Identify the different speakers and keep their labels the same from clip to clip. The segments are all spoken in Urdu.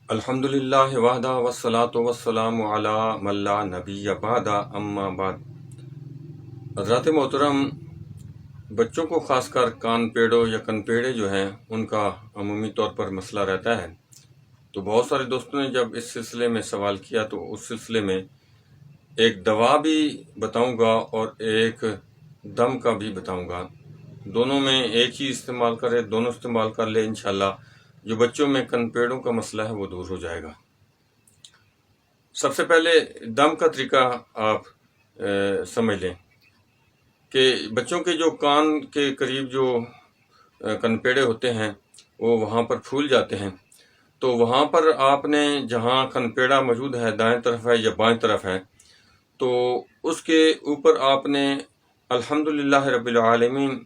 Speaker 1: الحمدللہ وحدہ والصلاۃ والسلام علی من لا نبی بعد اما بعد۔ حضرات محترم، بچوں کو خاص کر کان پیڑوں یا کن پیڑے جو ہیں ان کا عمومی طور پر مسئلہ رہتا ہے، تو بہت سارے دوستوں نے جب اس سلسلے میں سوال کیا تو اس سلسلے میں ایک دوا بھی بتاؤں گا اور ایک دم کا بھی بتاؤں گا۔ دونوں میں ایک ہی استعمال کرے، دونوں استعمال کر لے، انشاءاللہ جو بچوں میں کن پیڑوں کا مسئلہ ہے وہ دور ہو جائے گا۔ سب سے پہلے دم کا طریقہ آپ سمجھ لیں کہ بچوں کے جو کان کے قریب جو کن پیڑے ہوتے ہیں وہ وہاں پر پھول جاتے ہیں، تو وہاں پر آپ نے جہاں کن پیڑا موجود ہے دائیں طرف ہے یا بائیں طرف ہے، تو اس کے اوپر آپ نے الحمدللہ رب العالمین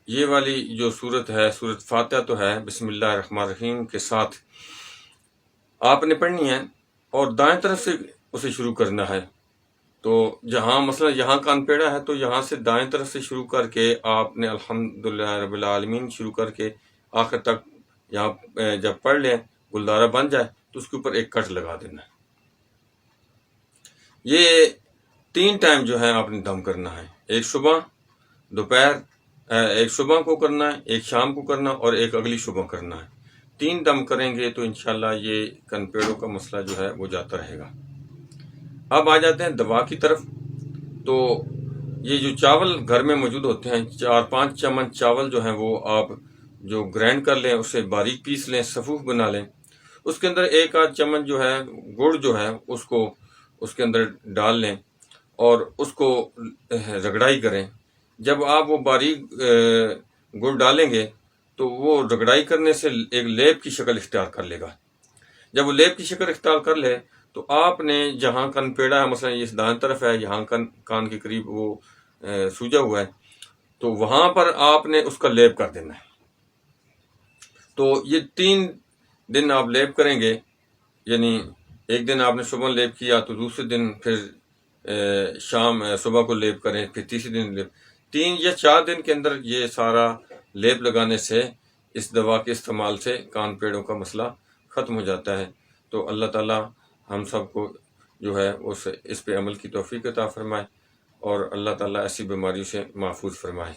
Speaker 1: یہ والی جو صورت ہے، سورۃ فاتحہ تو ہے، بسم اللہ الرحمن الرحیم کے ساتھ آپ نے پڑھنی ہے اور دائیں طرف سے اسے شروع کرنا ہے۔ تو جہاں مثلا یہاں کان پیڑا ہے تو یہاں سے دائیں طرف سے شروع کر کے آپ نے الحمدللہ رب العالمین شروع کر کے آخر تک یہاں جب پڑھ لیں گلدارہ بن جائے تو اس کے اوپر ایک کٹ لگا دینا ہے۔ یہ 3 ٹائم جو ہے آپ نے دم کرنا ہے، ایک صبح، دوپہر، ایک صبح کو کرنا ہے، ایک شام کو کرنا اور ایک اگلی صبح کرنا ہے۔ 3 دم کریں گے تو انشاءاللہ یہ کن پیڑوں کا مسئلہ جو ہے وہ جاتا رہے گا۔ اب آ جاتے ہیں دوا کی طرف۔ تو یہ جو چاول گھر میں موجود ہوتے ہیں، 4-5 چمچ چاول جو ہیں وہ آپ جو گرائنڈ کر لیں، اسے باریک پیس لیں، صفوف بنا لیں۔ اس کے اندر 1-8 چمچ جو ہے گڑ جو ہے اس کو اس کے اندر ڈال لیں اور اس کو رگڑائی کریں۔ جب آپ وہ باریک گڑ ڈالیں گے تو وہ رگڑائی کرنے سے ایک لیپ کی شکل اختیار کر لے گا۔ جب وہ لیپ کی شکل اختیار کر لے تو آپ نے جہاں کن پیڑا ہے، مثلا یہ دائیں طرف ہے، یہاں کان کے قریب وہ سوجا ہوا ہے، تو وہاں پر آپ نے اس کا لیپ کر دینا ہے۔ تو یہ 3 دن آپ لیپ کریں گے، یعنی ایک دن آپ نے صبح لیپ کیا تو دوسرے دن پھر شام صبح کو لیپ کریں، پھر تیسرے دن لیپ۔ 3 یا 4 دن کے اندر یہ سارا لیپ لگانے سے، اس دوا کے استعمال سے کان پیڑوں کا مسئلہ ختم ہو جاتا ہے۔ تو اللہ تعالیٰ ہم سب کو جو ہے اس پہ عمل کی توفیق عطا فرمائے اور اللہ تعالیٰ ایسی بیماریوں سے محفوظ فرمائے۔